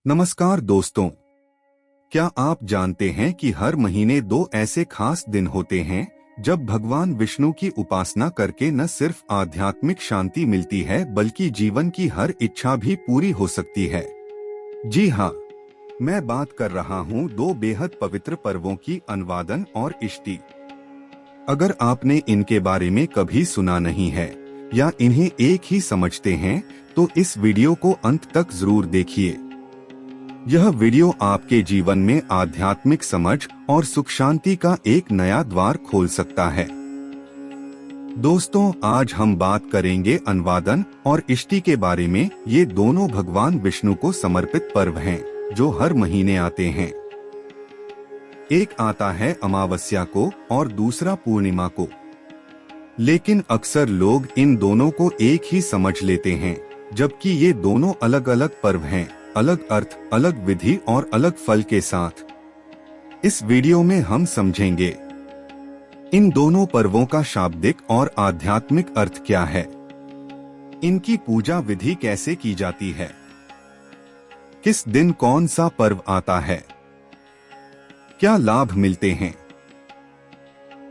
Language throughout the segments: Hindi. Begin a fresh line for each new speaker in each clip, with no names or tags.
नमस्कार दोस्तों। क्या आप जानते हैं कि हर महीने दो ऐसे खास दिन होते हैं जब भगवान विष्णु की उपासना करके न सिर्फ आध्यात्मिक शांति मिलती है बल्कि जीवन की हर इच्छा भी पूरी हो सकती है। जी हाँ, मैं बात कर रहा हूँ दो बेहद पवित्र पर्वों की, अनुवादन और इष्टि। अगर आपने इनके बारे में कभी सुना नहीं है या इन्हें एक ही समझते हैं तो इस वीडियो को अंत तक जरूर देखिए। यह वीडियो आपके जीवन में आध्यात्मिक समझ और सुख शांति का एक नया द्वार खोल सकता है। दोस्तों, आज हम बात करेंगे अनुवादन और इष्टि के बारे में। ये दोनों भगवान विष्णु को समर्पित पर्व हैं जो हर महीने आते हैं। एक आता है अमावस्या को और दूसरा पूर्णिमा को, लेकिन अक्सर लोग इन दोनों को एक ही समझ लेते हैं, जबकि ये दोनों अलग अलग पर्व हैं, अलग अर्थ, अलग विधि और अलग फल के साथ। इस वीडियो में हम समझेंगे इन दोनों पर्वों का शाब्दिक और आध्यात्मिक अर्थ क्या है, इनकी पूजा विधि कैसे की जाती है, किस दिन कौन सा पर्व आता है, क्या लाभ मिलते हैं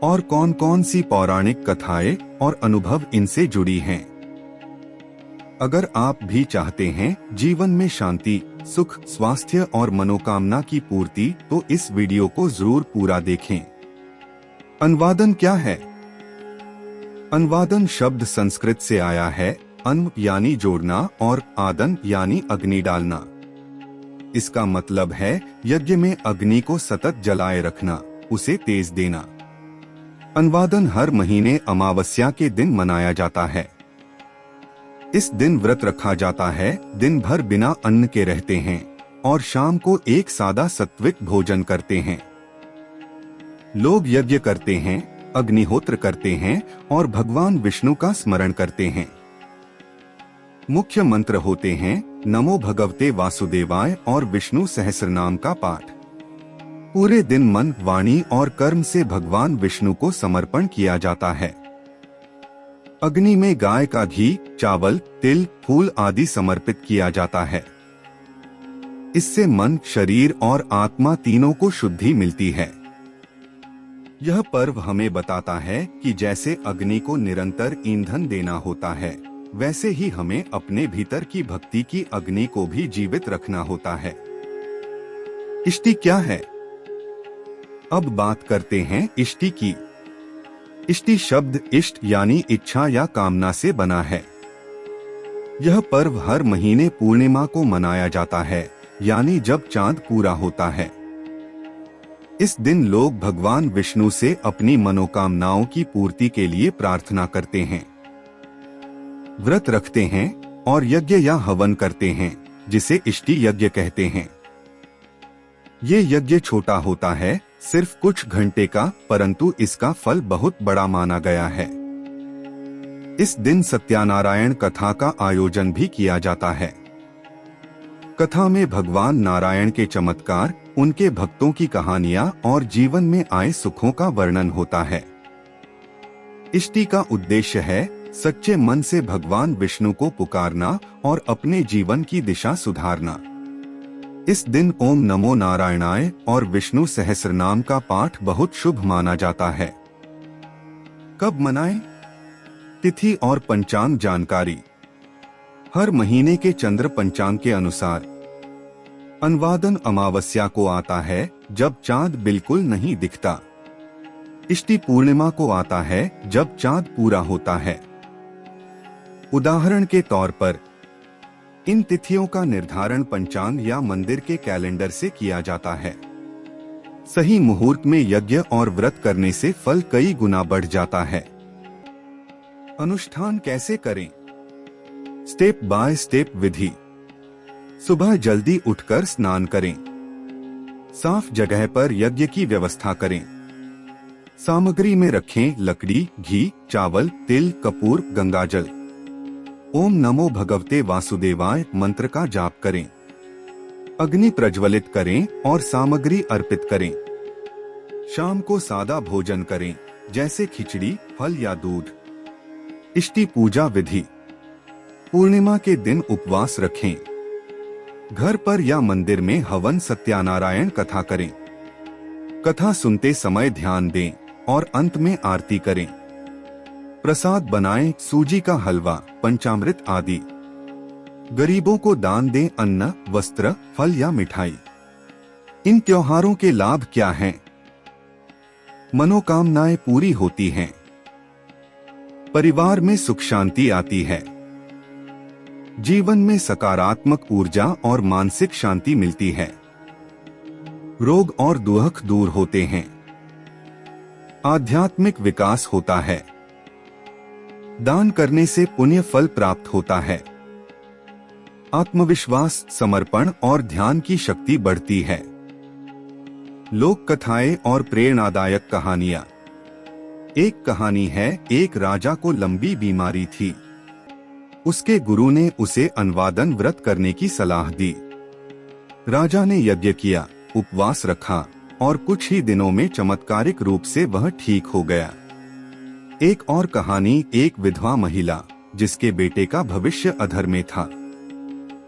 और कौन कौन सी पौराणिक कथाएं और अनुभव इनसे जुड़ी हैं। अगर आप भी चाहते हैं जीवन में शांति, सुख, स्वास्थ्य और मनोकामना की पूर्ति, तो इस वीडियो को जरूर पूरा देखें। अनुवादन क्या है? अनुवादन शब्द संस्कृत से आया है। अन्न यानी जोड़ना और आदन यानी अग्नि डालना। इसका मतलब है यज्ञ में अग्नि को सतत जलाए रखना, उसे तेज देना। अनुवादन हर महीने अमावस्या के दिन मनाया जाता है। इस दिन व्रत रखा जाता है, दिन भर बिना अन्न के रहते हैं और शाम को एक सादा सात्विक भोजन करते हैं। लोग यज्ञ करते हैं, अग्निहोत्र करते हैं और भगवान विष्णु का स्मरण करते हैं। मुख्य मंत्र होते हैं नमो भगवते वासुदेवाय और विष्णु सहस्रनाम का पाठ। पूरे दिन मन, वाणी और कर्म से भगवान विष्णु को समर्पण किया जाता है। अग्नि में गाय का घी, चावल, तिल, फूल आदि समर्पित किया जाता है। इससे मन, शरीर और आत्मा तीनों को शुद्धि मिलती है। यह पर्व हमें बताता है कि जैसे अग्नि को निरंतर ईंधन देना होता है, वैसे ही हमें अपने भीतर की भक्ति की अग्नि को भी जीवित रखना होता है। इष्टि क्या है? अब बात करते हैं इष्टि की। इष्टि शब्द इष्ट यानी इच्छा या कामना से बना है। यह पर्व हर महीने पूर्णिमा को मनाया जाता है, यानी जब चांद पूरा होता है। इस दिन लोग भगवान विष्णु से अपनी मनोकामनाओं की पूर्ति के लिए प्रार्थना करते हैं, व्रत रखते हैं और यज्ञ या हवन करते हैं, जिसे इष्टि यज्ञ कहते हैं। ये यज्ञ छोटा होता है, सिर्फ कुछ घंटे का, परंतु इसका फल बहुत बड़ा माना गया है। इस दिन सत्यनारायण कथा का आयोजन भी किया जाता है। कथा में भगवान नारायण के चमत्कार, उनके भक्तों की कहानियां और जीवन में आए सुखों का वर्णन होता है। इष्टि का उद्देश्य है सच्चे मन से भगवान विष्णु को पुकारना और अपने जीवन की दिशा सुधारना। इस दिन ओम नमो नारायणाय और विष्णु सहस्रनाम का पाठ बहुत शुभ माना जाता है। कब मनाएं? तिथि और पंचांग जानकारी। हर महीने के चंद्र पंचांग के अनुसार अनुवादन अमावस्या को आता है, जब चांद बिल्कुल नहीं दिखता। इष्टि पूर्णिमा को आता है, जब चांद पूरा होता है। उदाहरण के तौर पर इन तिथियों का निर्धारण पंचांग या मंदिर के कैलेंडर से किया जाता है। सही मुहूर्त में यज्ञ और व्रत करने से फल कई गुना बढ़ जाता है। अनुष्ठान कैसे करें? स्टेप बाय स्टेप विधि। सुबह जल्दी उठकर स्नान करें। साफ जगह पर यज्ञ की व्यवस्था करें। सामग्री में रखें लकड़ी, घी, चावल, तिल, कपूर, गंगाजल। ओम नमो भगवते वासुदेवाय मंत्र का जाप करें। अग्नि प्रज्वलित करें और सामग्री अर्पित करें। शाम को सादा भोजन करें, जैसे खिचड़ी, फल या दूध। इष्टि पूजा विधि। पूर्णिमा के दिन उपवास रखें। घर पर या मंदिर में हवन सत्यानारायण कथा करें। कथा सुनते समय ध्यान दें और अंत में आरती करें। प्रसाद बनाएं, सूजी का हलवा, पंचामृत आदि। गरीबों को दान दें, अन्न, वस्त्र, फल या मिठाई। इन त्योहारों के लाभ क्या हैं? मनोकामनाएं पूरी होती हैं। परिवार में सुख शांति आती है। जीवन में सकारात्मक ऊर्जा और मानसिक शांति मिलती है। रोग और दुख दूर होते हैं। आध्यात्मिक विकास होता है। दान करने से पुण्य फल प्राप्त होता है। आत्मविश्वास, समर्पण और ध्यान की शक्ति बढ़ती है। लोक कथाएं और प्रेरणादायक कहानियां। एक कहानी है, एक राजा को लंबी बीमारी थी। उसके गुरु ने उसे अनवादन व्रत करने की सलाह दी। राजा ने यज्ञ किया, उपवास रखा और कुछ ही दिनों में चमत्कारिक रूप से वह ठीक हो गया। एक और कहानी, एक विधवा महिला जिसके बेटे का भविष्य अधर में था।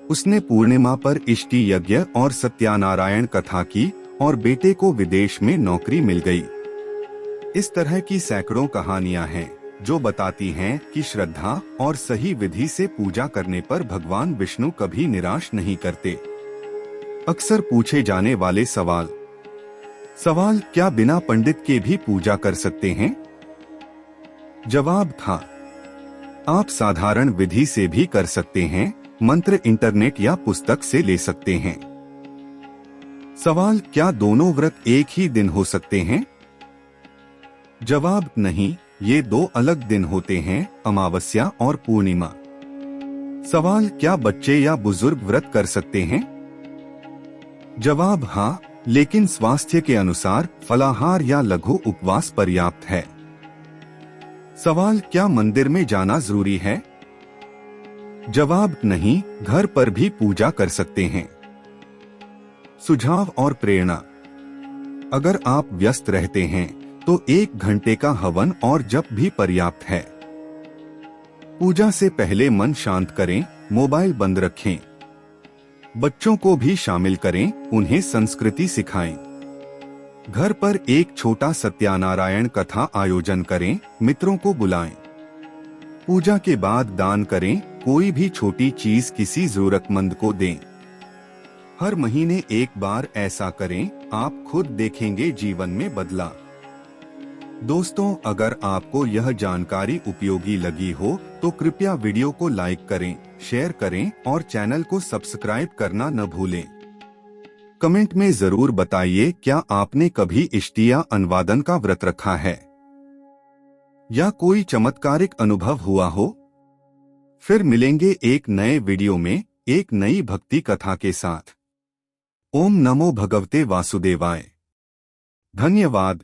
उसने पूर्णिमा पर इष्टि यज्ञ और सत्यानारायण कथा की और बेटे को विदेश में नौकरी मिल गई। इस तरह की सैकड़ों कहानियां हैं जो बताती हैं कि श्रद्धा और सही विधि से पूजा करने पर भगवान विष्णु कभी निराश नहीं करते। अक्सर पूछे जाने वाले सवाल। क्या बिना पंडित के भी पूजा कर सकते हैं? जवाब था, आप साधारण विधि से भी कर सकते हैं। मंत्र इंटरनेट या पुस्तक से ले सकते हैं। सवाल, क्या दोनों व्रत एक ही दिन हो सकते हैं? जवाब, नहीं, ये दो अलग दिन होते हैं, अमावस्या और पूर्णिमा। सवाल, क्या बच्चे या बुजुर्ग व्रत कर सकते हैं? जवाब, हाँ, लेकिन स्वास्थ्य के अनुसार फलाहार या लघु उपवास पर्याप्त है। सवाल, क्या मंदिर में जाना जरूरी है? जवाब, नहीं, घर पर भी पूजा कर सकते हैं। सुझाव और प्रेरणा। अगर आप व्यस्त रहते हैं तो 1 घंटे का हवन और जप भी पर्याप्त है। पूजा से पहले मन शांत करें, मोबाइल बंद रखें। बच्चों को भी शामिल करें, उन्हें संस्कृति सिखाएं। घर पर एक छोटा सत्यानारायण कथा आयोजन करें, मित्रों को बुलाएं। पूजा के बाद दान करें, कोई भी छोटी चीज किसी जरूरतमंद को दें। हर महीने एक बार ऐसा करें, आप खुद देखेंगे जीवन में बदलाव। दोस्तों, अगर आपको यह जानकारी उपयोगी लगी हो तो कृपया वीडियो को लाइक करें, शेयर करें और चैनल को सब्सक्राइब करना न भूलें। कमेंट में जरूर बताइए, क्या आपने कभी इष्टि या अनवादन का व्रत रखा है या कोई चमत्कारिक अनुभव हुआ हो? फिर मिलेंगे एक नए वीडियो में एक नई भक्ति कथा के साथ। ओम नमो भगवते वासुदेवाय। धन्यवाद।